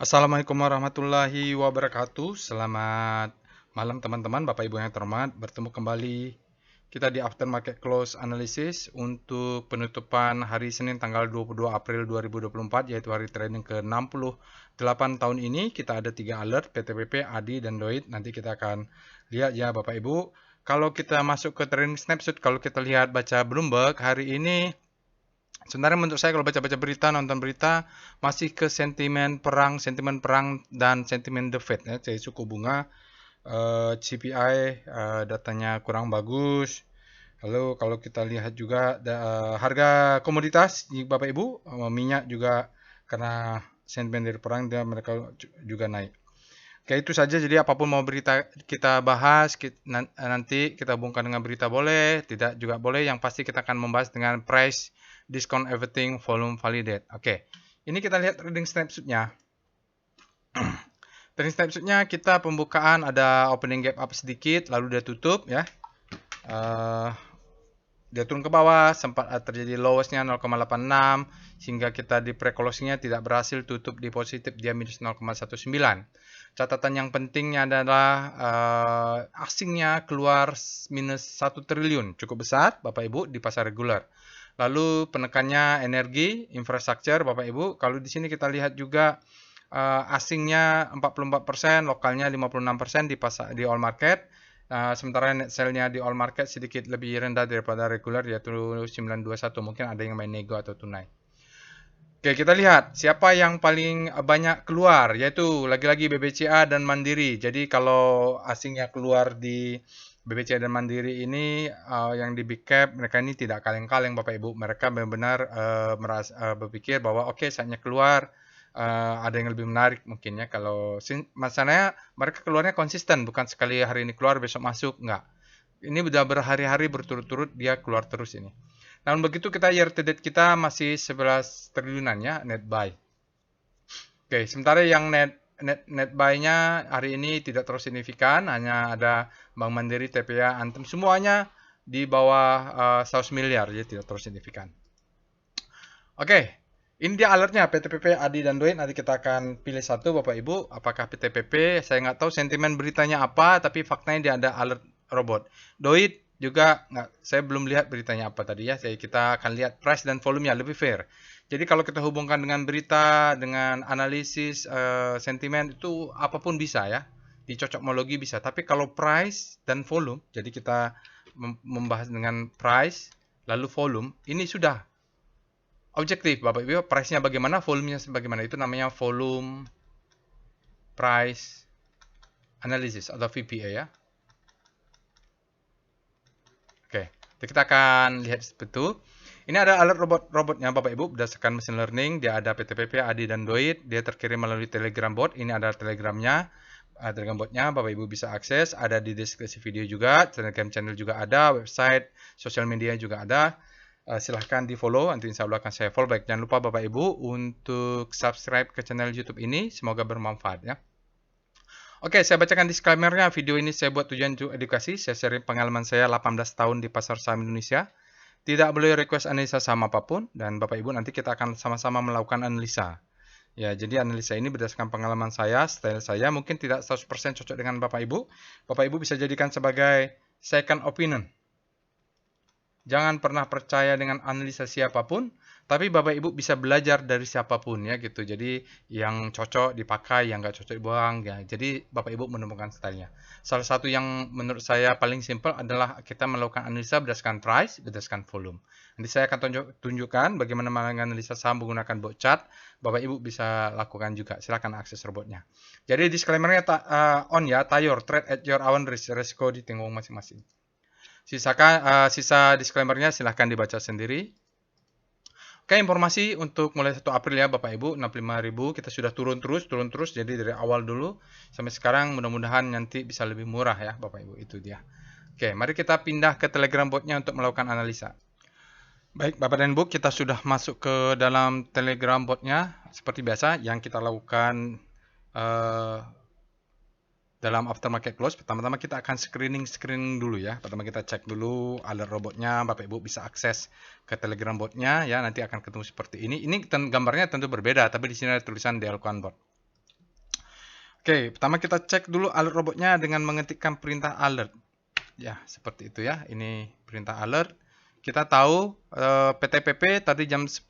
Assalamualaikum warahmatullahi wabarakatuh. Selamat malam teman-teman, Bapak Ibu yang terhormat. Bertemu kembali kita di Aftermarket Close Analysis untuk penutupan hari Senin tanggal 22 April 2024, yaitu hari trading ke-68 tahun ini. Kita ada 3 alert, PTPP, ADI, dan DOIT. Nanti kita akan lihat ya Bapak Ibu. Kalau kita masuk ke trading snapshot, kalau kita lihat baca Bloomberg hari ini, sebenarnya menurut saya kalau baca-baca berita, nonton berita, masih ke sentimen perang dan sentimen the Fed ya, jadi suku bunga, CPI datanya kurang bagus. Lalu kalau kita lihat juga harga komoditas Bapak Ibu, minyak juga karena sentimen dari perang mereka juga naik. Oke, itu saja. Jadi apapun mau berita kita bahas, nanti kita hubungkan dengan berita boleh, tidak juga boleh. Yang pasti kita akan membahas dengan price, discount everything, volume validate. Oke, ini kita lihat trading snapshotnya. Trading snapshotnya kita pembukaan ada opening gap up sedikit, lalu dia tutup ya. Dia turun ke bawah, sempat terjadi lowestnya 0,86 sehingga kita di pre-closingnya tidak berhasil tutup di positif, dia minus 0,19. Catatan yang pentingnya adalah asingnya keluar minus 1 triliun, cukup besar Bapak Ibu di pasar reguler. Lalu penekannya energi, infrastruktur Bapak Ibu. Kalau di sini kita lihat juga asingnya 44%, lokalnya 56% di all market. Sementara net sale-nya di all market sedikit lebih rendah daripada regular, yaitu 921. Mungkin ada yang main nego atau tunai. Oke, kita lihat siapa yang paling banyak keluar, yaitu lagi-lagi BBCA dan Mandiri. Jadi kalau asingnya keluar di BBCA dan Mandiri ini, yang di big cap, mereka ini tidak kaleng-kaleng Bapak Ibu. Mereka benar-benar berpikir bahwa oke, saatnya keluar. Ada yang lebih menarik mungkin ya. Kalau masalahnya mereka keluarnya konsisten, bukan sekali hari ini keluar besok masuk, enggak. Ini udah berhari-hari berturut-turut dia keluar terus ini. Namun begitu kita year to date kita masih 11 triliunan ya net buy. Oke, sementara yang net buy-nya hari ini tidak terlalu signifikan, hanya ada Bank Mandiri, TPA, Antam, semuanya di bawah 100 miliar, jadi tidak terlalu signifikan. Oke, ini dia alertnya PTPP, ADI, dan DOIT. Nanti kita akan pilih satu Bapak Ibu. Apakah PTPP? Saya nggak tahu sentimen beritanya apa, tapi faktanya dia ada alert robot. DOIT juga nggak, saya belum lihat beritanya apa tadi ya. Jadi kita akan lihat price dan volumenya lebih fair. Jadi kalau kita hubungkan dengan berita, dengan analisis sentimen itu apapun bisa ya. Di cocokmologi bisa. Tapi kalau price dan volume, jadi kita membahas dengan price lalu volume, ini sudah objektif Bapak Ibu, price-nya bagaimana, volumenya bagaimana. Itu namanya volume price analysis atau VPA ya. Oke, kita akan lihat seperti itu. Ini ada alert robotnya Bapak Ibu berdasarkan machine learning. Dia ada PTPP, ADI, dan DOIT. Dia terkirim melalui Telegram bot. Ini ada Telegramnya. Telegram botnya Bapak Ibu bisa akses. Ada di deskripsi video juga. Telegram channel juga ada. Website, sosial media juga ada. Silahkan di follow, nanti insya Allah akan saya follow back. Jangan lupa Bapak Ibu untuk subscribe ke channel YouTube ini, semoga bermanfaat ya. Oke, saya bacakan disclaimer-nya. Video ini saya buat tujuan untuk edukasi, saya sharing pengalaman saya 18 tahun di pasar saham Indonesia. Tidak boleh request analisa saham apapun, dan Bapak Ibu nanti kita akan sama-sama melakukan analisa. Ya, jadi analisa ini berdasarkan pengalaman saya, style saya, mungkin tidak 100% cocok dengan Bapak Ibu. Bapak Ibu bisa jadikan sebagai second opinion. Jangan pernah percaya dengan analisa siapapun, tapi Bapak Ibu bisa belajar dari siapapun ya gitu. Jadi yang cocok dipakai, yang nggak cocok dibuang ya. Jadi Bapak Ibu menemukan stylenya. Salah satu yang menurut saya paling simple adalah kita melakukan analisa berdasarkan price, berdasarkan volume. Nanti saya akan tunjukkan bagaimana menganalisa saham menggunakan bot chart. Bapak Ibu bisa lakukan juga. Silakan akses robotnya. Jadi disclaimer-nya on ya, tayor trade at your own risk, resiko di tanggung masing-masing. Sisa disclaimer-nya silahkan dibaca sendiri. Oke, informasi untuk mulai 1 April ya Bapak Ibu, 65.000 kita sudah turun terus. Jadi dari awal dulu sampai sekarang mudah-mudahan nanti bisa lebih murah ya Bapak Ibu, itu dia. Oke, mari kita pindah ke Telegram botnya untuk melakukan analisa. Baik, Bapak dan Ibu, kita sudah masuk ke dalam Telegram botnya. Seperti biasa, yang kita lakukan dalam aftermarket close, pertama-tama kita akan screening dulu ya. Pertama kita cek dulu alert robotnya, Bapak Ibu bisa akses ke Telegram botnya ya. Nanti akan ketemu seperti ini. Ini gambarnya tentu berbeda, tapi di sini ada tulisan Delcon bot. Oke, pertama kita cek dulu alert robotnya dengan mengetikkan perintah alert. Ya, seperti itu ya. Ini perintah alert. Kita tahu PTPP tadi jam 10,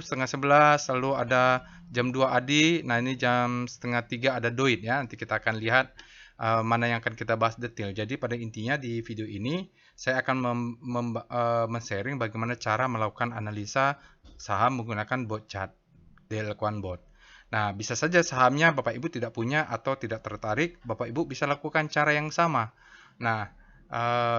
setengah 11, lalu ada jam 2 ADI. Nah, ini jam setengah 3 ada DOIT ya. Nanti kita akan lihat mana yang akan kita bahas detail. Jadi pada intinya di video ini saya akan men-sharing bagaimana cara melakukan analisa saham menggunakan bot chart, DL1 bot. Nah, bisa saja sahamnya Bapak Ibu tidak punya atau tidak tertarik, Bapak Ibu bisa lakukan cara yang sama. Nah,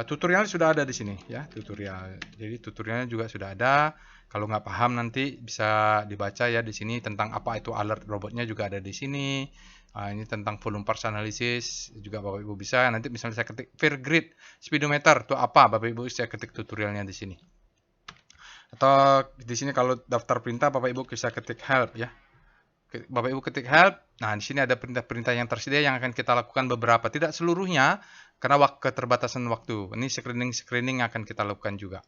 tutorial sudah ada di sini ya, tutorial. Jadi tutorialnya juga sudah ada. Kalau nggak paham nanti bisa dibaca ya di sini tentang apa itu alert robotnya juga ada di sini. Ini tentang volume parts analysis juga Bapak Ibu bisa. Nanti misalnya saya ketik Fair Grid speedometer itu apa, Bapak Ibu saya ketik tutorialnya di sini. Atau di sini kalau daftar perintah Bapak Ibu bisa ketik help ya. Bapak Ibu ketik help. Nah, di sini ada perintah-perintah yang tersedia yang akan kita lakukan beberapa, tidak seluruhnya karena keterbatasan waktu. Ini screening yang akan kita lakukan juga.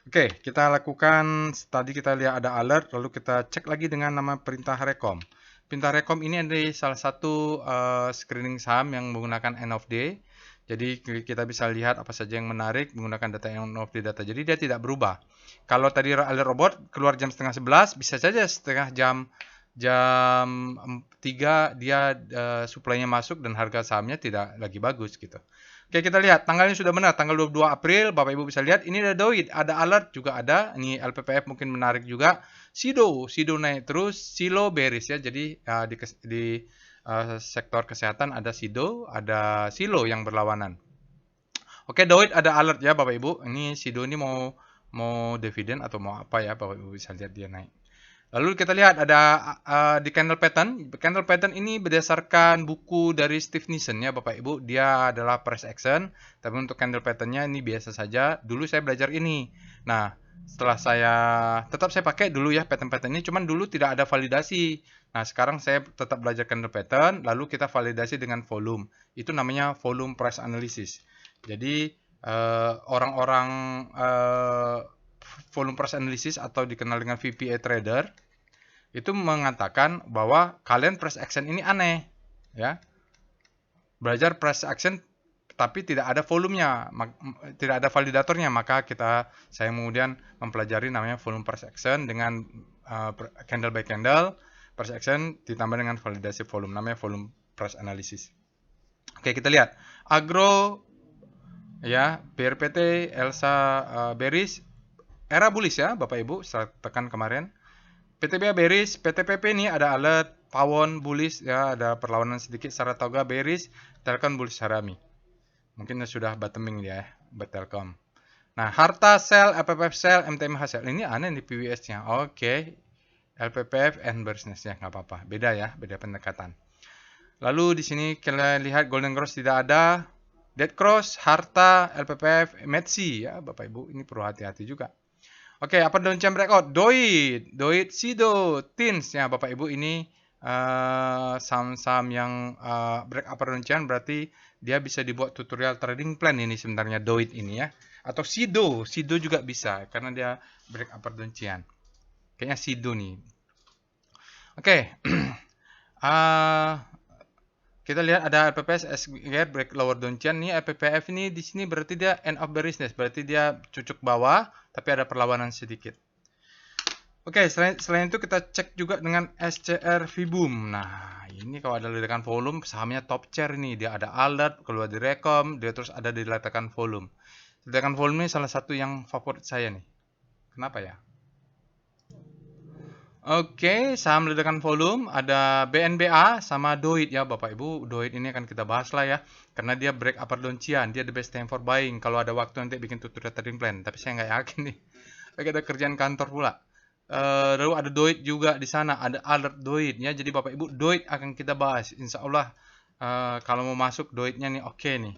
Oke, kita lakukan tadi kita lihat ada alert, lalu kita cek lagi dengan nama perintah rekom. Perintah rekom ini adalah salah satu screening saham yang menggunakan end of day. Jadi kita bisa lihat apa saja yang menarik menggunakan data end of day data. Jadi dia tidak berubah. Kalau tadi alert robot keluar jam setengah 11, bisa saja setengah jam 3 dia supply-nya masuk dan harga sahamnya tidak lagi bagus gitu. Oke, kita lihat tanggalnya sudah benar, tanggal 22 April. Bapak Ibu bisa lihat ini ada DOIT, ada alert juga ada. Ini LPPF mungkin menarik juga. SIDO naik terus, SILO bearish ya. Jadi di sektor kesehatan ada SIDO, ada SILO yang berlawanan. Oke, DOIT ada alert ya Bapak Ibu. Ini SIDO ini mau dividen atau mau apa ya, Bapak Ibu bisa lihat dia naik. Lalu kita lihat ada di candle pattern. Candle pattern ini berdasarkan buku dari Steve Nissen ya Bapak Ibu. Dia adalah price action. Tapi untuk candle patternnya ini biasa saja. Dulu saya belajar ini. Nah, setelah tetap saya pakai dulu ya pattern-pattern ini. Cuman dulu tidak ada validasi. Nah, sekarang saya tetap belajar candle pattern. Lalu kita validasi dengan volume. Itu namanya volume price analysis. Jadi orang-orang volume price analysis atau dikenal dengan VPA trader itu mengatakan bahwa kalian price action ini aneh ya. Belajar price action tapi tidak ada volumenya, tidak ada validatornya, maka saya kemudian mempelajari namanya volume price action dengan candle by candle price action ditambah dengan validasi volume, namanya volume price analysis. Oke, kita lihat agro ya, BRPT, Elsa bearish, era bullish ya Bapak Ibu, saya tekan kemarin. PTBA bearish, PTPP ini ada alert, Pawon bullish ya, ada perlawanan sedikit, Saratoga bearish, Telkom bullish Harami. Mungkin sudah bottoming dia ya, buat Telkom. Nah, Harta sell, LPPF sell, MTMH sell. Ini aneh nih PWS-nya. Oke. LPPF and bearishness-nya nggak apa-apa. Beda ya, beda pendekatan. Lalu di sini kita lihat Golden Cross tidak ada. Dead Cross, Harta, LPPF, Metsi ya Bapak Ibu. Ini perlu hati-hati juga. Oke, apa downtrend breakout? DOIT, SIDO, TINS ya Bapak Ibu, ini saham-saham yang break upper downtrend berarti dia bisa dibuat tutorial trading plan ini sebenarnya DOIT ini ya. Atau SIDO juga bisa karena dia break upper downtrend. Kayaknya SIDO nih. Oke. Kita lihat ada LPPS SGR break lower downtrend nih. LPPF ini di sini berarti dia end of bearishness, berarti dia cucuk bawah tapi ada perlawanan sedikit. Oke, selain itu kita cek juga dengan SCR Vboom. Nah, ini kalau ada ledakan volume sahamnya top chair ini, dia ada alert, keluar di rekom, dia terus ada di ledakan volume. Ledakan volume ini salah satu yang favorit saya nih. Kenapa ya? Oke, saham ledakan volume ada BNBA sama DOIT ya Bapak Ibu. DOIT ini akan kita bahas lah ya. Karena dia break upper downtrend, dia the best time for buying. Kalau ada waktu nanti bikin tutorial trading plan. Tapi saya nggak yakin nih. Lagi ada kerjaan kantor pula. Lalu ada DOIT juga di sana. Ada alert DOIT ya. Jadi Bapak Ibu, DOIT akan kita bahas. Insya Allah kalau mau masuk DOIT-nya nih oke nih.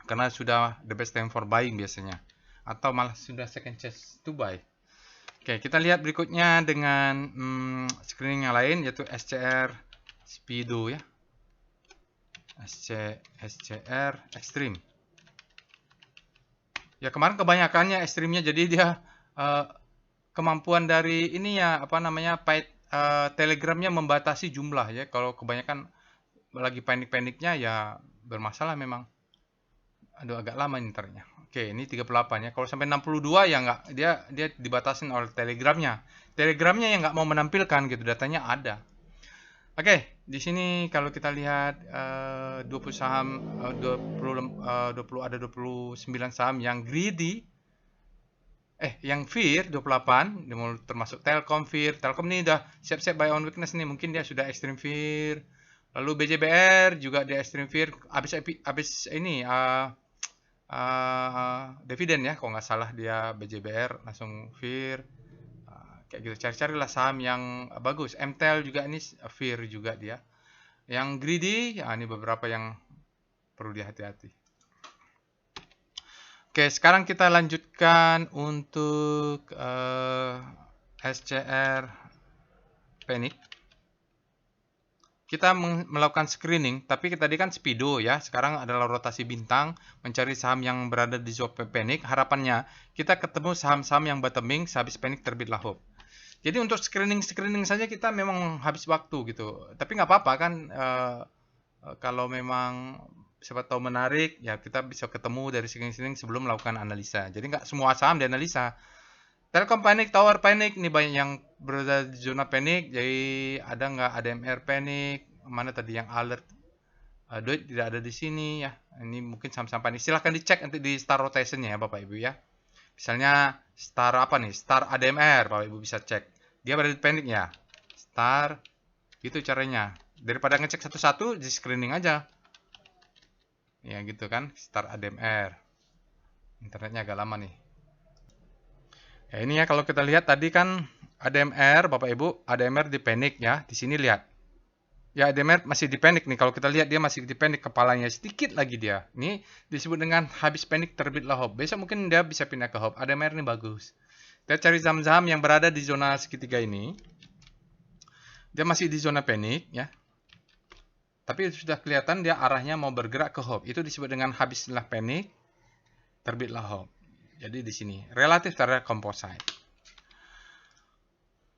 Karena sudah the best time for buying biasanya. Atau malah sudah second chance to buy. Oke, kita lihat berikutnya dengan screening yang lain yaitu SCR Speedo ya. SCR Extreme. Ya kemarin kebanyakannya Extreme-nya jadi dia kemampuan dari ini ya apa namanya Telegramnya membatasi jumlah ya. Kalau kebanyakan lagi panik-paniknya ya bermasalah memang. Aduh, agak lama internetnya. Oke, ini 38 ya. Kalau sampai 62 ya nggak, dia dibatasin oleh Telegramnya. Telegramnya yang nggak mau menampilkan gitu, datanya ada. Oke, di sini kalau kita lihat 20 saham, 20 ada 29 saham yang greedy, yang fear 28, termasuk Telkom fear. Telkom ini udah siap-siap buy on weakness nih, mungkin dia sudah extreme fear. Lalu BJBR juga dia extreme fear, habis ini dividen ya, kalau nggak salah dia BJBR langsung fear. Kayak gitu, cari-carilah saham yang bagus. MTEL juga ini fear juga dia. Yang greedy, ini beberapa yang perlu dihati-hati. Oke, sekarang kita lanjutkan untuk SCR Panic. Kita melakukan screening, tapi tadi kan speedo ya. Sekarang adalah rotasi bintang, mencari saham yang berada di zona panic. Harapannya kita ketemu saham-saham yang bottoming, sehabis panic terbitlah hope. Jadi untuk screening saja kita memang habis waktu gitu. Tapi nggak apa-apa kan, kalau memang siapa tahu menarik, ya kita bisa ketemu dari screening sebelum melakukan analisa. Jadi nggak semua saham dianalisa. Telkom panik, Tower panik, ini banyak yang berada di zona panik. Jadi ada nggak ADMR panik? Mana tadi yang alert? Duit tidak ada di sini ya. Ini mungkin saham-saham panik. Silahkan dicek nanti di star rotationnya ya Bapak Ibu ya. Misalnya star apa nih? Star ADMR, Bapak Ibu bisa cek. Dia berada di panik ya. Star, itu caranya. Daripada ngecek satu-satu, di screening aja. Ya gitu kan, star ADMR. Internetnya agak lama nih. Ya ini ya, kalau kita lihat tadi kan ADMR, Bapak Ibu, ADMR di panic ya. Di sini lihat. Ya, ADMR masih di panic nih. Kalau kita lihat dia masih di panic, kepalanya sedikit lagi dia. Ini disebut dengan habis panic terbitlah hope. Besok mungkin dia bisa pindah ke hope. ADMR ini bagus. Kita cari saham-saham yang berada di zona segitiga ini. Dia masih di zona panic ya. Tapi sudah kelihatan dia arahnya mau bergerak ke hope. Itu disebut dengan habislah panic, terbitlah hope. Jadi di sini relatif terhadap composite.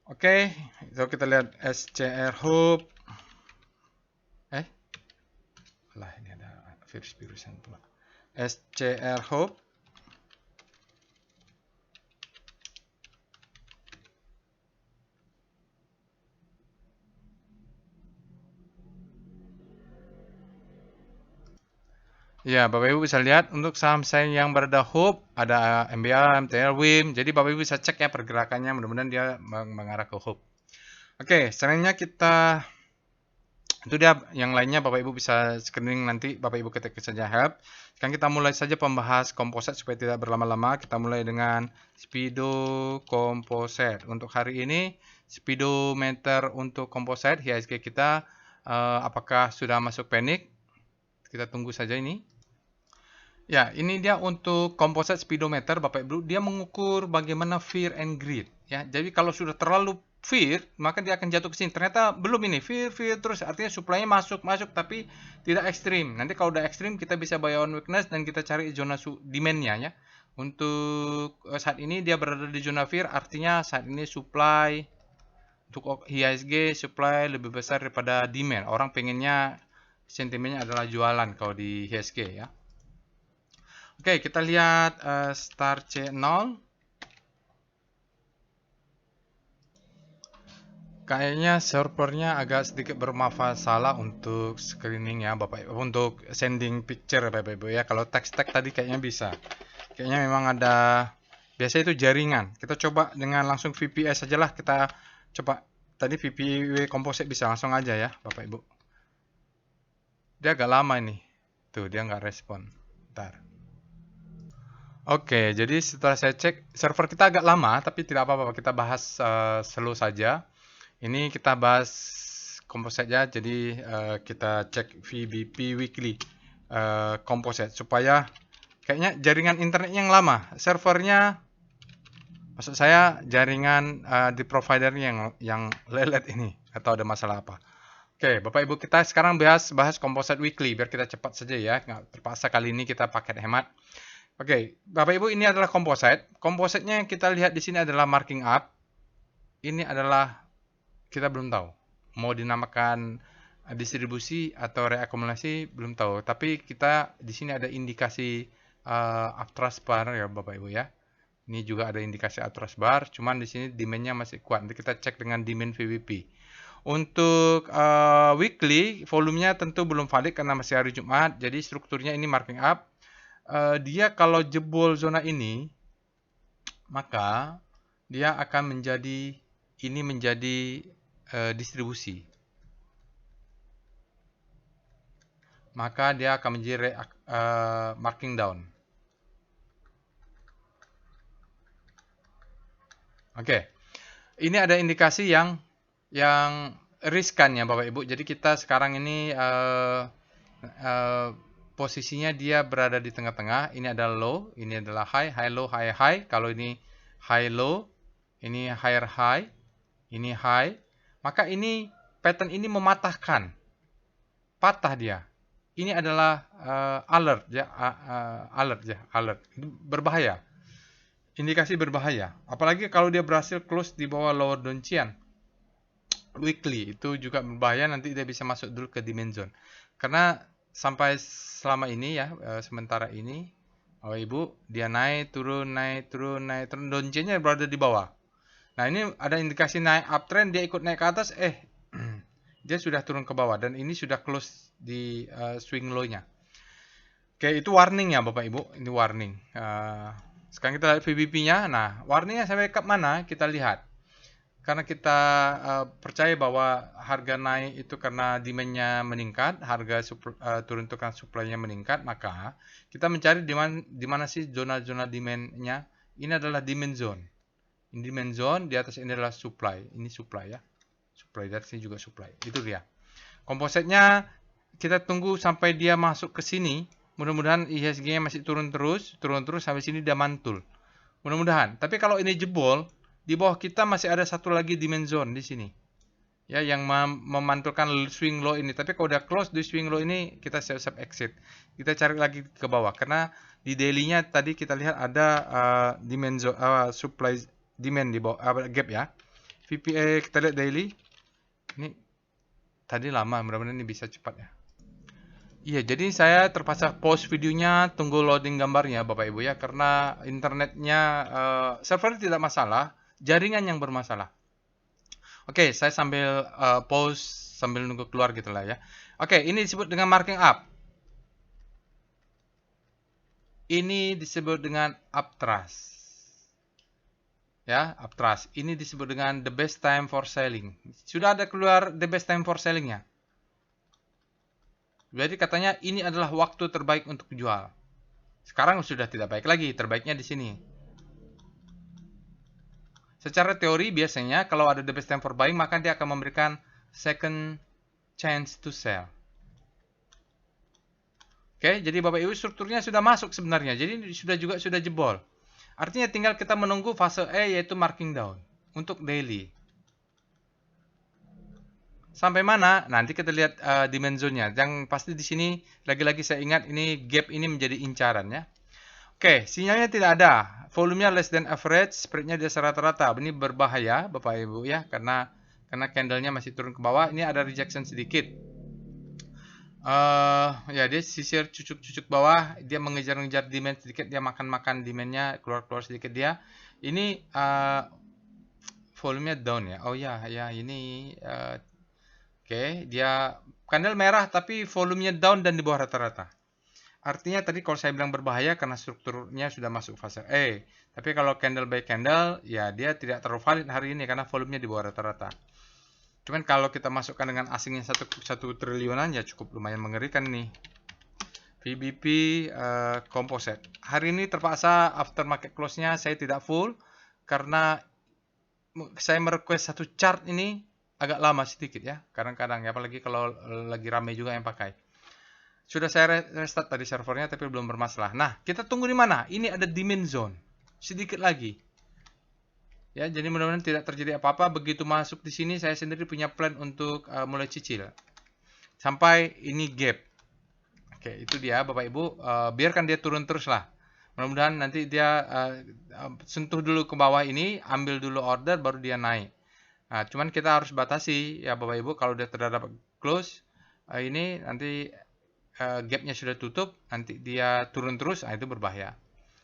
Oke, so kita lihat SCR Hope. Lah ini ada virusan pula. SCR Hope. Ya, Bapak Ibu bisa lihat untuk saham-saham yang berada Hope, ada MBA, MTL, WIM. Jadi Bapak Ibu bisa cek ya pergerakannya, mudah-mudahan dia mengarah ke Hope. Oke, selanjutnya kita, itu dia yang lainnya Bapak Ibu bisa screening nanti, Bapak Ibu ketik saja help. Sekarang kita mulai saja pembahas composite supaya tidak berlama-lama. Kita mulai dengan speedo composite. Untuk hari ini, speedometer untuk composite IHSG kita apakah sudah masuk panic? Kita tunggu saja ini. Ya, ini dia untuk composite speedometer, Bapak Ibu. Dia mengukur bagaimana fear and greed. Ya, jadi kalau sudah terlalu fear, maka dia akan jatuh ke sini. Ternyata belum ini, fear terus. Artinya supply-nya masuk, tapi tidak ekstrim. Nanti kalau udah ekstrim, kita bisa buy on weakness dan kita cari zona demand-nya ya. Untuk saat ini dia berada di zona fear, artinya saat ini supply untuk IHSG supply lebih besar daripada demand. Orang pengennya sentimennya adalah jualan kalau di IHSG ya. Oke, kita lihat star C0. Kayaknya servernya agak sedikit bermasalah untuk screening ya Bapak Ibu, untuk sending picture Bapak Ibu ya. Kalau tag tadi kayaknya bisa. Kayaknya memang ada, biasa itu jaringan. Kita coba dengan langsung VPS saja lah. Kita coba tadi VPW composite bisa langsung aja ya Bapak Ibu. Dia agak lama ini. Tuh, dia nggak respon. Bentar. Oke, jadi setelah saya cek, server kita agak lama, tapi tidak apa-apa, kita bahas slow saja. Ini kita bahas composite ya, jadi kita cek VBP weekly composite, supaya kayaknya jaringan internetnya yang lama. Servernya, maksud saya jaringan di providernya yang lelet ini, atau ada masalah apa. Oke, Bapak Ibu, kita sekarang bahas composite weekly, biar kita cepat saja ya, nggak terpaksa kali ini kita paket hemat. Oke, Bapak Ibu, ini adalah composite. Composite-nya yang kita lihat di sini adalah marking up. Ini adalah, kita belum tahu mau dinamakan distribusi atau reakumulasi belum tahu, tapi kita di sini ada indikasi uptrust bar ya Bapak Ibu ya. Ini juga ada indikasi uptrust bar, cuman di sini demand-nya masih kuat. Nanti kita cek dengan demand VWP. Untuk weekly, volumenya tentu belum valid karena masih hari Jumat. Jadi strukturnya ini marking up. Dia kalau jebol zona ini, maka dia akan menjadi distribusi. Maka dia akan menjadi marking down. Oke. Ini ada indikasi yang riskan ya Bapak Ibu. Jadi kita sekarang ini posisinya dia berada di tengah-tengah. Ini adalah low, ini adalah high, high low, high high. Kalau ini high low, ini higher high, ini high. Maka ini pattern ini mematahkan. Patah dia. Ini adalah alert ya, alert. Ini berbahaya. Indikasi berbahaya. Apalagi kalau dia berhasil close di bawah lower Donchian weekly, itu juga berbahaya. Nanti dia bisa masuk dulu ke demand zone. Karena sampai selama ini ya, sementara ini, Bapak Ibu, dia naik turun, Donchiannya berada di bawah. Nah ini ada indikasi naik uptrend, dia ikut naik ke atas, dia sudah turun ke bawah dan ini sudah close di swing low-nya. Oke, itu warning ya Bapak Ibu, ini warning. Sekarang kita lihat VBP-nya. Nah, warningnya sampai ke mana? Kita lihat. Karena kita percaya bahwa harga naik itu karena demand-nya meningkat, harga turun itu karena supply-nya meningkat, maka kita mencari di mana sih zona-zona demand-nya. Ini adalah demand zone. Ini demand zone, di atas ini adalah supply. Ini supply ya. Supply, dari sini juga supply. Itu dia. Kompositnya kita tunggu sampai dia masuk ke sini. Mudah-mudahan IHSG-nya masih turun terus sampai sini dia mantul. Mudah-mudahan. Tapi kalau ini jebol, di bawah kita masih ada satu lagi demand zone di sini. Ya, yang memantulkan swing low ini. Tapi kalau udah close di swing low ini, kita siap-siap exit. Kita cari lagi ke bawah karena di daily-nya tadi kita lihat ada demand zone, supply demand di bawah gap ya. VPA kita lihat daily. Ini tadi lama, mudah-mudahan ini bisa cepat ya. Iya, jadi saya terpaksa pause videonya, tunggu loading gambarnya Bapak Ibu ya, karena internetnya server tidak masalah, jaringan yang bermasalah. Oke, saya sambil pause, sambil nunggu keluar gitu lah ya. Oke, ini disebut dengan marking up. Ini disebut dengan uptrust. Ya, uptrust. Ini disebut dengan the best time for selling. Sudah ada keluar the best time for sellingnya. Jadi katanya ini adalah waktu terbaik untuk jual. Sekarang sudah tidak baik lagi, terbaiknya di sini. Secara teori biasanya kalau ada the best time for buying, maka dia akan memberikan second chance to sell. Oke, jadi Bapak Ibu strukturnya sudah masuk sebenarnya. Jadi sudah jebol. Artinya tinggal kita menunggu fase E yaitu marking down untuk daily. Sampai mana? Nanti kita lihat demand zone-nya. Yang pasti di sini lagi-lagi saya ingat ini gap ini menjadi incaran ya. Oke, sinyalnya tidak ada. Volumenya less than average, spread-nya di rata-rata. Ini berbahaya Bapak Ibu ya, karena candle-nya masih turun ke bawah. Ini ada rejection sedikit. Ya dia sisir cucuk-cucuk bawah, dia mengejar-ngejar demand sedikit, dia makan-makan demand-nya, keluar-keluar sedikit dia. Ini volumenya down ya. Oh ya, ini oke, dia candle merah tapi volumenya down dan di bawah rata-rata. Artinya tadi kalau saya bilang berbahaya karena strukturnya sudah masuk fase E. Tapi kalau candle by candle, ya dia tidak terlalu valid hari ini karena volumenya di bawah rata-rata. Cuman kalau kita masukkan dengan asingnya 1 triliunan ya cukup lumayan mengerikan nih. VBP composite. Hari ini terpaksa after market close-nya saya tidak full karena saya merequest satu chart ini agak lama sedikit ya, kadang-kadang ya, apalagi kalau lagi ramai juga yang pakai. Sudah saya restart tadi servernya tapi belum bermasalah. Nah, kita tunggu di mana? Ini ada demand zone. Sedikit lagi. Ya, jadi mudah-mudahan tidak terjadi apa-apa. Begitu masuk di sini saya sendiri punya plan untuk mulai cicil. Sampai ini gap. Oke, itu dia Bapak Ibu. Biarkan dia turun terus lah. Mudah-mudahan nanti dia sentuh dulu ke bawah ini, ambil dulu order baru dia naik. Nah, cuman kita harus batasi ya Bapak Ibu, kalau dia terhadap close ini nanti gapnya sudah tutup, nanti dia turun terus, itu berbahaya.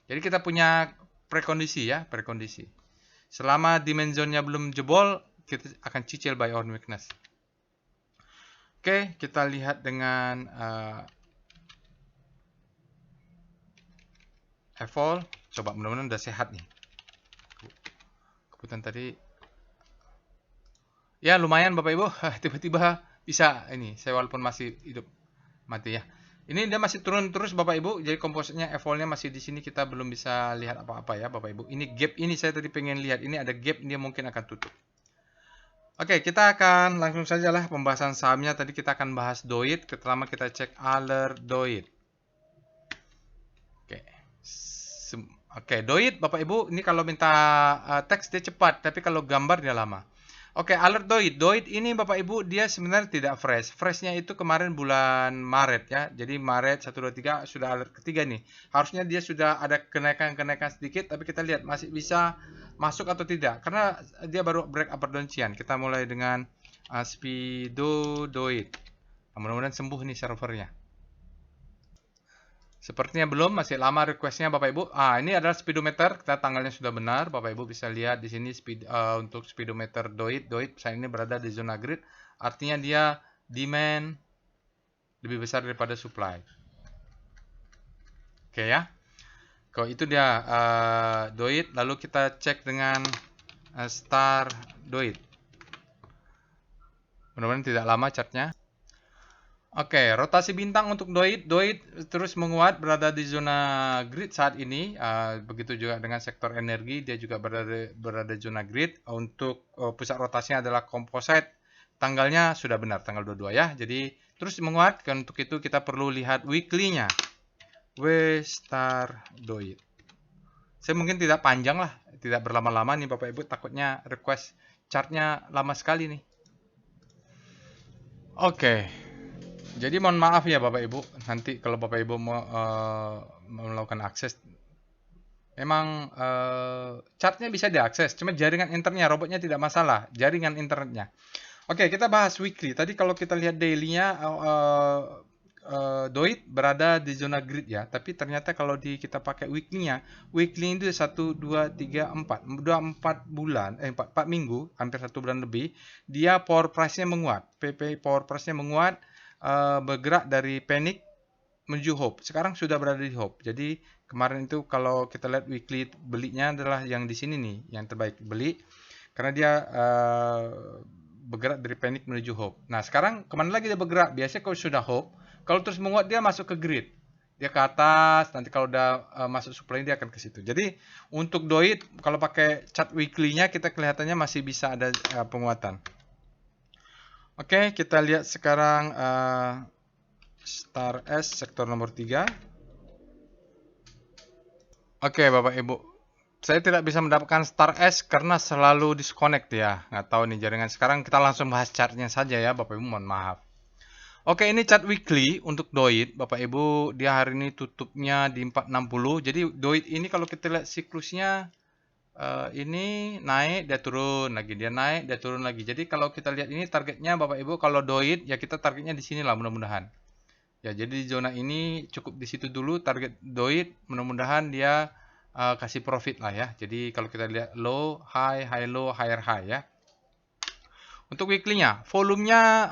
Jadi kita punya prekondisi ya, prekondisi. Selama dimensionnya belum jebol, kita akan cicil buy on weakness. Oke, kita lihat dengan evol. Coba mudah-mudahan udah sehat nih. Kebetulan tadi ya lumayan Bapak Ibu, tiba-tiba bisa ini. Saya walaupun masih hidup mati ya. Ini dia masih turun terus Bapak Ibu. Jadi kompositnya evolnya masih di sini, kita belum bisa lihat apa-apa ya Bapak Ibu. Ini gap ini saya tadi pengen lihat. Ini ada gap, dia mungkin akan tutup. Oke, kita akan langsung saja lah pembahasan sahamnya. Tadi kita akan bahas DOIT. Pertama kita cek alert DOIT. Oke, DOIT Bapak Ibu, ini kalau minta teks dia cepat, tapi kalau gambar dia lama. Oke, alert DOIT. DOIT ini Bapak Ibu dia sebenarnya tidak fresh. Freshnya itu kemarin bulan Maret ya. Jadi Maret 1, 2, 3 sudah alert ketiga nih. Harusnya dia sudah ada kenaikan-kenaikan sedikit, tapi kita lihat masih bisa masuk atau tidak. Karena dia baru break upper downtrend. Kita mulai dengan Speedo DOIT. Mudah-mudahan sembuh nih servernya. Sepertinya belum, masih lama requestnya Bapak Ibu. Ini adalah speedometer, kita tanggalnya sudah benar. Bapak Ibu bisa lihat di sini untuk speedometer DOIT. DOIT saat ini berada di zona grid, artinya dia demand lebih besar daripada supply. Oke ya. Kalau itu dia DOIT, lalu kita cek dengan star DOIT. Mudah-mudahan tidak lama chartnya. Oke, rotasi bintang untuk DOIT. DOIT terus menguat, berada di zona grid saat ini. Begitu juga dengan sektor energi, dia juga berada di zona grid. Untuk pusat rotasinya adalah composite. Tanggalnya sudah benar, tanggal 22 ya. Jadi terus menguat. Untuk itu kita perlu lihat weekly-nya. W star DOIT. Saya mungkin tidak panjang lah, tidak berlama-lama nih Bapak Ibu. Takutnya request chartnya lama sekali nih. Oke. Jadi mohon maaf ya Bapak Ibu, nanti kalau Bapak Ibu mau melakukan akses, memang chartnya bisa diakses, cuma jaringan internetnya, robotnya tidak masalah, jaringan internetnya. Oke, kita bahas weekly. Tadi kalau kita lihat daily-nya, DOIT berada di zona grid ya, tapi ternyata kalau kita pakai weekly-nya, weekly itu 1, 2, 3, 4, 4 bulan, 4 minggu, hampir 1 bulan lebih, dia power price-nya menguat, PP power price-nya menguat, bergerak dari panic menuju hope. Sekarang sudah berada di hope. Jadi kemarin itu kalau kita lihat weekly belinya adalah yang di sini nih, yang terbaik beli karena dia bergerak dari panic menuju hope. Nah sekarang kemana lagi dia bergerak? Biasanya kalau sudah hope, kalau terus menguat dia masuk ke grid. Dia ke atas, nanti kalau udah masuk supply dia akan ke situ. Jadi untuk DOIT kalau pakai chart weekly-nya kita kelihatannya masih bisa ada penguatan. Oke, kita lihat sekarang Star S sektor nomor 3. Oke, Bapak Ibu. Saya tidak bisa mendapatkan Star S karena selalu disconnect ya. Nggak tahu nih jaringan. Sekarang kita langsung bahas chartnya saja ya, Bapak Ibu. Mohon maaf. Oke, ini chart weekly untuk DOIT. Bapak Ibu, dia hari ini tutupnya di 460. Jadi DOIT ini kalau kita lihat siklusnya, ini naik dia turun lagi, dia naik dia turun lagi. Jadi kalau kita lihat ini targetnya Bapak Ibu, kalau DOIT ya kita targetnya di sini lah mudah-mudahan. Ya, jadi di zona ini cukup di situ dulu target DOIT, mudah-mudahan dia kasih profit lah ya. Jadi kalau kita lihat low, high low, higher high ya. Untuk weekly-nya, volumenya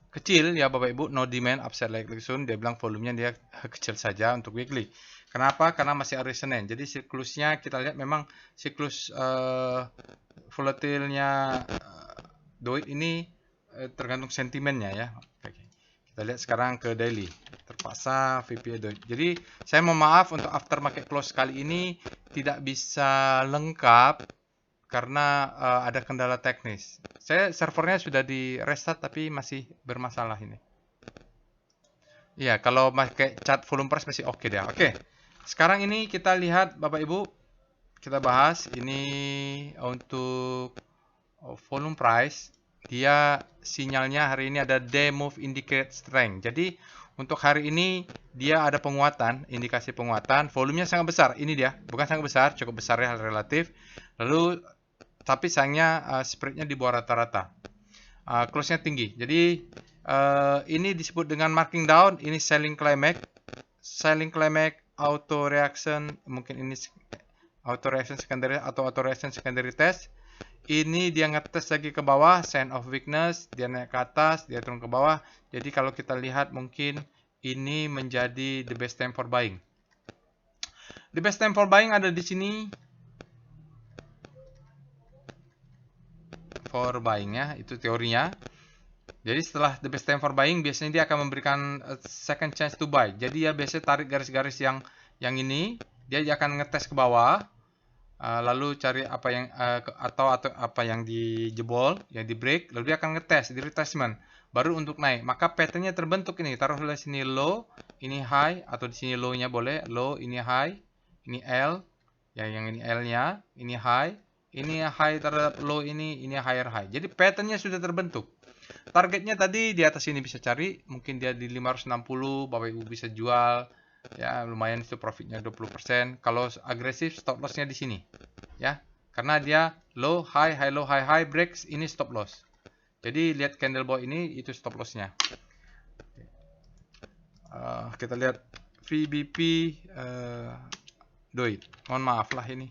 kecil ya Bapak Ibu, no demand upside likely soon. Dia bilang volumenya dia kecil saja untuk weekly. Kenapa? Karena masih hari Senin. Jadi siklusnya kita lihat memang siklus volatilnya DOIT ini tergantung sentimennya ya. Kita lihat sekarang ke daily. Terpaksa VPA DOIT. Jadi saya mohon maaf untuk aftermarket close kali ini tidak bisa lengkap karena ada kendala teknis. Servernya sudah di restart tapi masih bermasalah ini. Ya, kalau pakai chart volume price masih oke deh. Oke. Sekarang ini kita lihat Bapak Ibu, kita bahas ini untuk volume price. Dia sinyalnya hari ini ada day move indicate strength. Jadi untuk hari ini dia ada penguatan, indikasi penguatan. Volumenya sangat besar. Ini dia, bukan sangat besar, cukup besar ya relatif. Lalu tapi sayangnya spreadnya di bawah rata-rata. Close-nya tinggi. Jadi Ini disebut dengan marking down, ini selling climax, auto reaction, mungkin ini auto reaction secondary atau auto reaction secondary test. Ini dia ngetes lagi ke bawah, sign of weakness, dia naik ke atas, dia turun ke bawah. Jadi kalau kita lihat mungkin ini menjadi the best time for buying. The best time for buying ada di sini. For buying ya, itu teorinya. Jadi setelah the best time for buying, biasanya dia akan memberikan second chance to buy. Jadi ya biasanya tarik garis-garis yang ini, dia akan ngetes ke bawah, lalu cari apa yang atau apa yang dijebol, yang di break, lalu dia akan ngetes di retracement, baru untuk naik. Maka patternnya terbentuk ini. Taruhlah sini low, ini high, atau di sini low-nya boleh, low, ini high, ini L, ya yang ini L-nya, ini high terhadap low ini higher high. Jadi patternnya sudah terbentuk. Targetnya tadi di atas ini bisa cari, mungkin dia di 560, Bapak Ibu bisa jual. Ya, lumayan itu profitnya 20%. Kalau agresif stop lossnya di sini. Ya, karena dia low, high, low, high, breaks, ini stop loss. Jadi lihat candle bawah ini, itu stop lossnya. Kita lihat VBP Doit. Mohon maaf lah ini.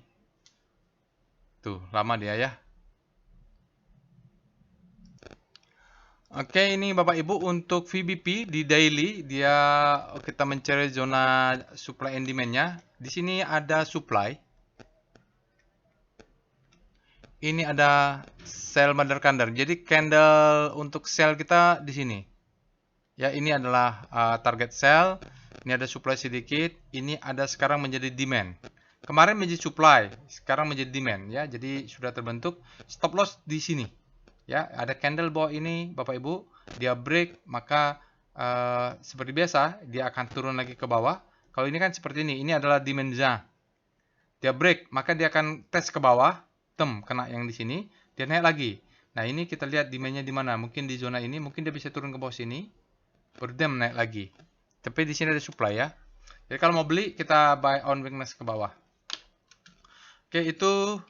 Tuh, lama dia ya. Oke, ini Bapak Ibu untuk VBP di daily dia kita mencari zona supply and demand-nya. Di sini ada supply. Ini ada sell mother candle. Jadi candle untuk sell kita di sini. Ya, ini adalah target sell. Ini ada supply sedikit. Ini ada sekarang menjadi demand. Kemarin menjadi supply, sekarang menjadi demand ya. Jadi sudah terbentuk stop loss di sini. Ya, ada candle bawah ini, Bapak Ibu, dia break, maka seperti biasa dia akan turun lagi ke bawah. Kalau ini kan seperti ini adalah demand-nya. Dia break, maka dia akan tes ke bawah, kena yang di sini, dia naik lagi. Nah, ini kita lihat demand-nya di mana? Mungkin di zona ini, mungkin dia bisa turun ke bawah sini, baru dia naik lagi. Tapi di sini ada supply ya. Jadi kalau mau beli, kita buy on weakness ke bawah. Oke, itu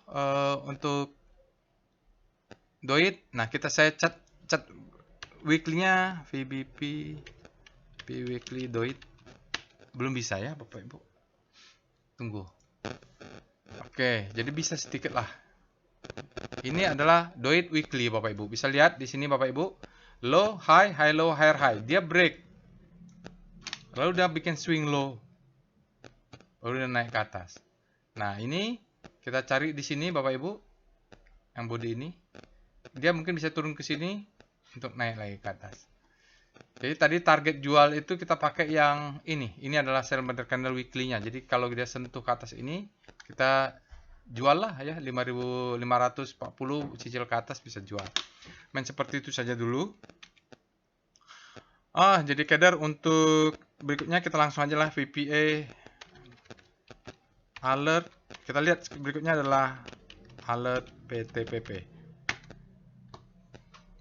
untuk Doit. Nah, saya cat weekly-nya VBP weekly Doit. Belum bisa ya, Bapak Ibu. Tunggu. Oke, jadi bisa sedikit lah. Ini adalah Doit weekly, Bapak Ibu. Bisa lihat di sini Bapak Ibu. Low, high, low, higher, high. Dia break. Lalu dia bikin swing low. Lalu dia naik ke atas. Nah, ini kita cari di sini Bapak Ibu. Yang body ini. Dia mungkin bisa turun ke sini untuk naik lagi ke atas. Jadi tadi target jual itu kita pakai yang ini. Ini adalah sell mother candle weekly-nya. Jadi kalau dia sentuh ke atas ini, kita jual lah ya 5.540 cicil ke atas bisa jual. Main seperti itu saja dulu. Jadi kadar untuk berikutnya kita langsung aja lah VPA alert. Kita lihat berikutnya adalah alert PTPP.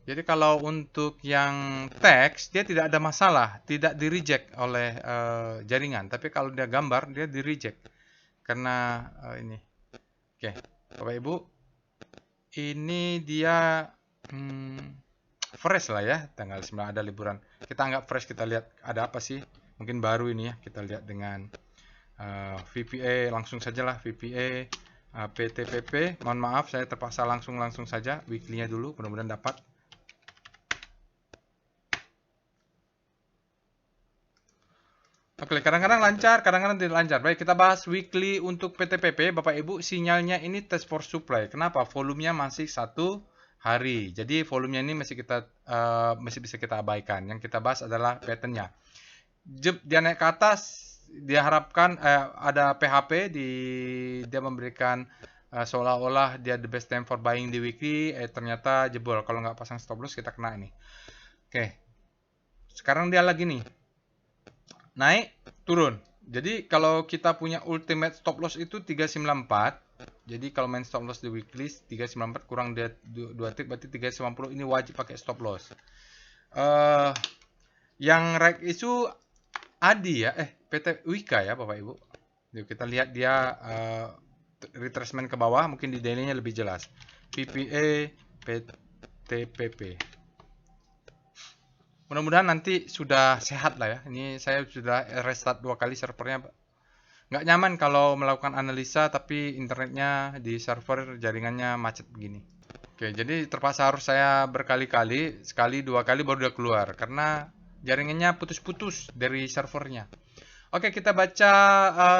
Jadi kalau untuk yang teks dia tidak ada masalah, tidak di reject oleh jaringan. Tapi kalau dia gambar dia di reject karena ini. Oke, Bapak Ibu, ini dia fresh lah ya, tanggal 9 ada liburan. Kita anggap fresh, kita lihat ada apa sih? Mungkin baru ini ya, kita lihat dengan VPA langsung sajalah VPA PTPP. Mohon maaf saya terpaksa langsung saja weekly-nya dulu, mudah-mudahan dapat. Oke, kadang-kadang lancar, kadang-kadang tidak lancar. Baik, kita bahas weekly untuk PTPP. Bapak Ibu, sinyalnya ini test for supply. Kenapa? Volumenya masih 1 hari. Jadi volumenya ini masih bisa kita abaikan. Yang kita bahas adalah patternnya. Dia naik ke atas, dia harapkan ada PHP dia memberikan seolah-olah dia the best time for buying di weekly, ternyata jebol. Kalau nggak pasang stop loss kita kena ini. Oke, sekarang dia lagi nih naik turun. Jadi kalau kita punya ultimate stop loss itu 394. Jadi kalau main stop loss di weekly 394 kurang dia 2 tick berarti 390, ini wajib pakai stop loss. Yang right itu Adi ya, PT Wika ya Bapak Ibu. Yuk kita lihat dia retracement ke bawah, mungkin di daily-nya lebih jelas. VPA PTPP. Mudah-mudahan nanti sudah sehat lah ya. Ini saya sudah restart 2 kali servernya. Nggak nyaman kalau melakukan analisa tapi internetnya di server jaringannya macet begini. Oke, jadi terpaksa harus saya berkali-kali, sekali 2 kali baru dia keluar karena jaringannya putus-putus dari servernya. Oke, kita baca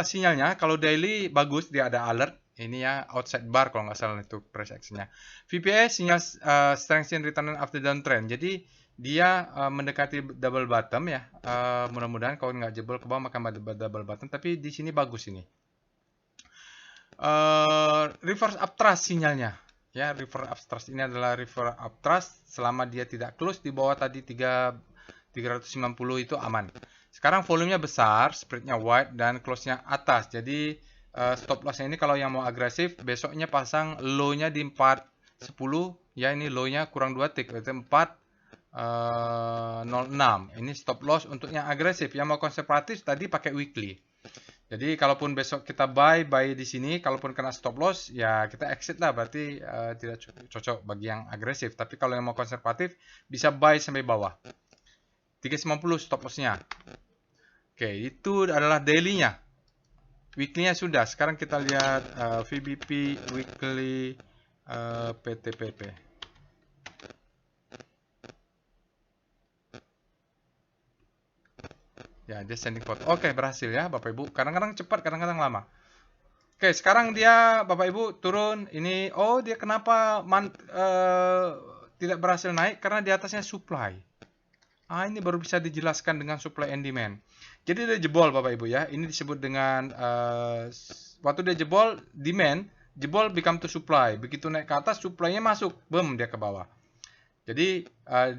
sinyalnya. Kalau daily bagus, dia ada alert. Ini ya outside bar kalau nggak salah itu price action-nya. VPA sinyal strengthen return after downtrend. Jadi dia mendekati double bottom ya. Mudah-mudahan kalau nggak jebol ke bawah maka double bottom. Tapi di sini bagus ini. Reverse uptrust sinyalnya. Ya, reverse uptrust ini adalah reverse uptrust selama dia tidak close di bawah tadi 390 itu aman. Sekarang volumenya besar, spreadnya wide dan close-nya atas. Jadi stop loss-nya ini kalau yang mau agresif besoknya pasang low-nya di 410 ya, ini low-nya kurang 2 tick berarti 406. Ini stop loss untuk yang agresif. Yang mau konservatif tadi pakai weekly. Jadi kalaupun besok kita buy di sini, kalaupun kena stop loss, ya kita exit lah, berarti tidak cocok bagi yang agresif. Tapi kalau yang mau konservatif, bisa buy sampai bawah. 390 stop loss-nya. Oke, itu adalah daily-nya. Weekly-nya sudah. Sekarang kita lihat VBP weekly PTPP. Ya, dia sending foto. Oke, berhasil ya Bapak Ibu. Kadang-kadang cepat, kadang-kadang lama. Oke, sekarang dia Bapak Ibu turun. Ini, oh dia kenapa tidak berhasil naik? Karena di atasnya supply. Ini baru bisa dijelaskan dengan supply and demand. Jadi dia jebol Bapak Ibu ya. Ini disebut dengan waktu dia jebol, demand, jebol become to supply. Begitu naik ke atas, supply-nya masuk. Boom, dia ke bawah. Jadi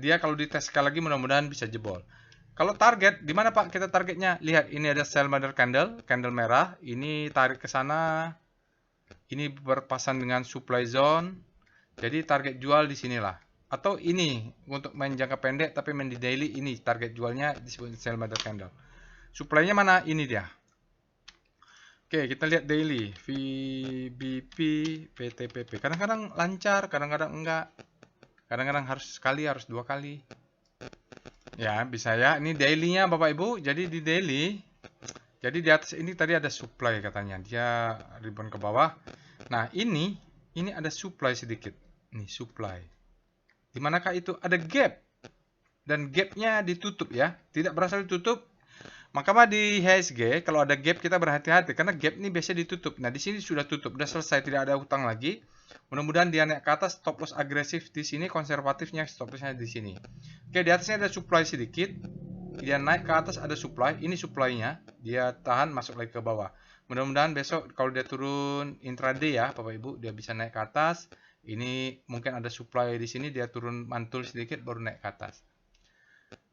dia kalau dites sekali lagi mudah-mudahan bisa jebol. Kalau target, di mana Pak kita targetnya? Lihat, ini ada sell mother candle, candle merah. Ini tarik ke sana. Ini berpasan dengan supply zone. Jadi target jual di sinilah. Atau ini untuk main jangka pendek tapi main di daily, ini target jualnya disebut sell mother candle. Supply-nya mana? Ini dia. Oke, kita lihat daily. VBP PTPP. Kadang-kadang lancar, kadang-kadang enggak. Kadang-kadang harus sekali, harus 2 kali. Ya, bisa ya. Ini daily-nya Bapak Ibu. Jadi di daily, jadi di atas ini tadi ada supply katanya. Dia rebound ke bawah. Nah, ini ada supply sedikit. Nih, supply. Di manakah itu? Ada gap. Dan gap-nya ditutup ya. Tidak berhasil ditutup. Maka di HSG, kalau ada gap kita berhati-hati. Karena gap ini biasanya ditutup. Nah, di sini sudah tutup. Sudah selesai. Tidak ada hutang lagi. Mudah-mudahan dia naik ke atas, stop loss agresif di sini, konservatifnya stop lossnya di sini. Oke, di atasnya ada supply sedikit. Dia naik ke atas ada supply. Ini supply-nya. Dia tahan masuk lagi ke bawah. Mudah-mudahan besok kalau dia turun intraday ya, Bapak Ibu, dia bisa naik ke atas. Ini mungkin ada supply di sini, dia turun mantul sedikit baru naik ke atas.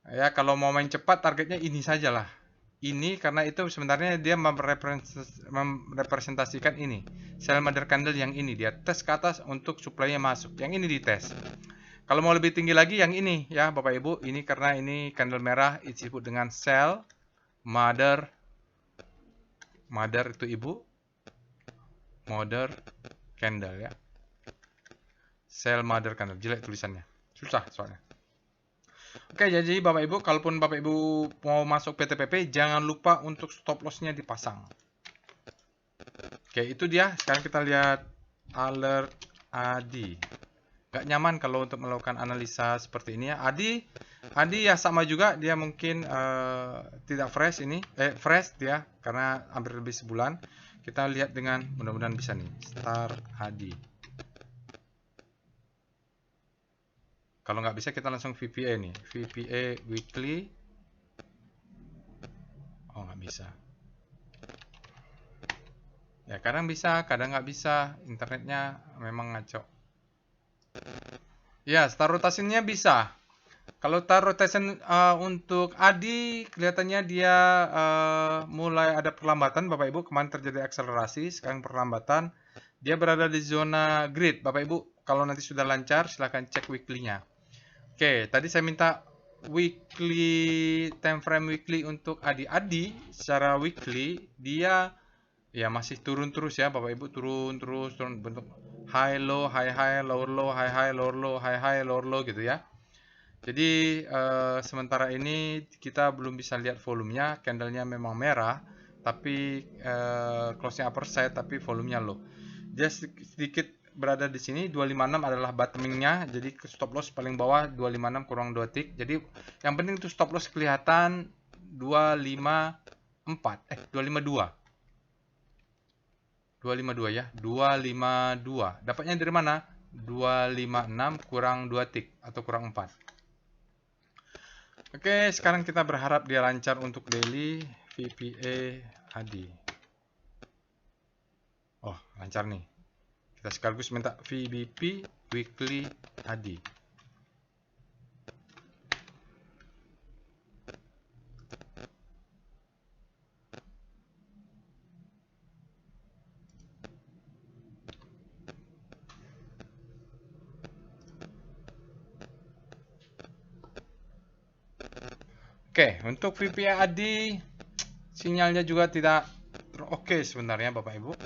Ya, kalau mau main cepat targetnya ini sajalah. Ini karena itu sebenarnya dia merepresentasikan ini. Sell mother candle yang ini dia tes ke atas untuk supply-nya masuk. Yang ini dites. Kalau mau lebih tinggi lagi yang ini ya Bapak Ibu, ini karena ini candle merah disebut dengan sell mother itu ibu. Mother candle ya. Sell mother candle, jelek tulisannya. Susah soalnya. Oke, jadi Bapak Ibu, kalaupun Bapak Ibu mau masuk PTPP, jangan lupa untuk stop loss-nya dipasang. Oke, itu dia. Sekarang kita lihat alert ADI. Gak nyaman kalau untuk melakukan analisa seperti ini ya. ADI ya sama juga, dia mungkin tidak fresh ini. Fresh dia, karena hampir lebih sebulan. Kita lihat dengan, mudah-mudahan bisa nih, Star ADI. Kalau nggak bisa kita langsung VPA nih. VPA weekly. Oh, nggak bisa. Ya, kadang bisa, kadang nggak bisa. Internetnya memang ngaco. Ya, star rotasinya bisa. Kalau star rotation untuk ADI, kelihatannya dia mulai ada perlambatan. Bapak Ibu, kemarin terjadi akselerasi, sekarang perlambatan. Dia berada di zona grid. Bapak Ibu, kalau nanti sudah lancar, silahkan cek weekly-nya. Oke, tadi saya minta weekly, time frame weekly untuk ADI secara weekly, dia ya masih turun terus ya Bapak Ibu, turun terus bentuk high low, high high, lower low, high high, lower low, high high, lower low gitu ya. Jadi sementara ini kita belum bisa lihat volumenya, candlenya memang merah, tapi closing upper side, tapi volumenya low. Dia sedikit berada di sini. 256 adalah bottomingnya, jadi stop loss paling bawah 256 kurang 2 tick. Jadi yang penting itu stop loss kelihatan 252 ya, 252. Dapatnya dari mana? 256 kurang 2 tick atau kurang 4. Oke, sekarang kita berharap dia lancar untuk daily VPA AD. Oh, lancar nih. Kita sekaligus minta VBP weekly AD. Oke, untuk VPA AD sinyalnya juga tidak oke sebenarnya Bapak Ibu.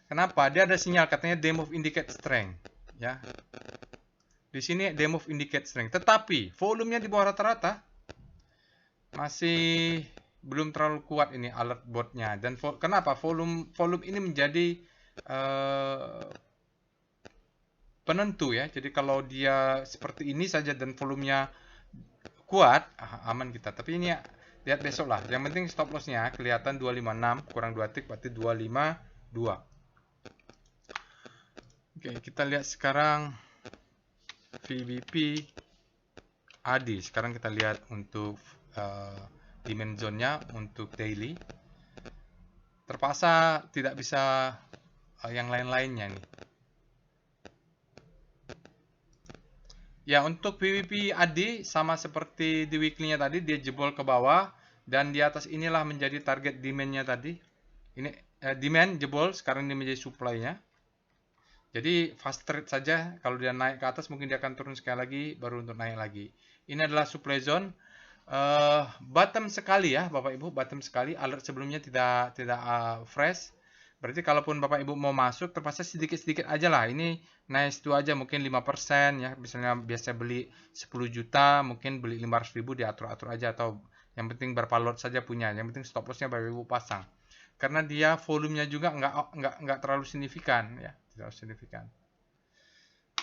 Kenapa? Dia ada sinyal katanya demo indicate strength, ya. Di sini demo indicate strength, tetapi volumenya di bawah rata-rata. Masih belum terlalu kuat ini alert boardnya. Dan kenapa? Volume ini menjadi penentu ya. Jadi kalau dia seperti ini saja dan volumenya kuat, aman kita. Tapi ini ya, lihat besok lah. Yang penting stop lossnya kelihatan 256 kurang 2 tick berarti 252. Oke, kita lihat sekarang VBP AD. Sekarang kita lihat untuk demand zone-nya untuk daily. Terpaksa tidak bisa yang lain-lainnya nih. Ya, untuk PVP AD sama seperti di weekly-nya tadi, dia jebol ke bawah dan di atas inilah menjadi target demand-nya tadi. Ini demand jebol, sekarang ini menjadi supply-nya. Jadi fast trade saja, kalau dia naik ke atas mungkin dia akan turun sekali lagi baru untuk naik lagi. Ini adalah supply zone. Bottom sekali ya Bapak Ibu, bottom sekali. Alert sebelumnya tidak fresh. Berarti kalaupun Bapak Ibu mau masuk terpaksa sedikit-sedikit aja lah. Ini nice itu aja mungkin 5% ya. Misalnya biasa beli 10 juta, mungkin beli 500.000 diatur-atur aja atau yang penting berapa lot saja punya. Yang penting stop lossnya Bapak Ibu pasang. Karena dia volumenya juga nggak terlalu signifikan ya, tidak signifikan.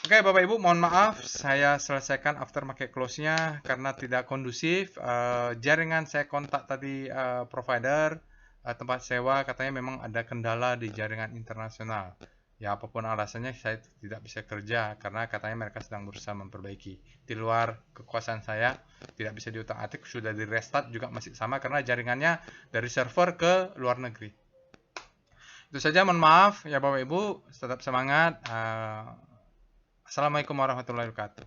Oke Bapak Ibu, mohon maaf saya selesaikan aftermarket close-nya karena tidak kondusif. Jaringan saya kontak tadi provider tempat sewa, katanya memang ada kendala di jaringan internasional. Ya apapun alasannya saya tidak bisa kerja karena katanya mereka sedang berusaha memperbaiki. Di luar kekuasaan saya, tidak bisa diutak-atik, sudah di restart juga masih sama karena jaringannya dari server ke luar negeri. Itu saja, mohon maaf ya Bapak Ibu, tetap semangat. Assalamualaikum warahmatullahi wabarakatuh.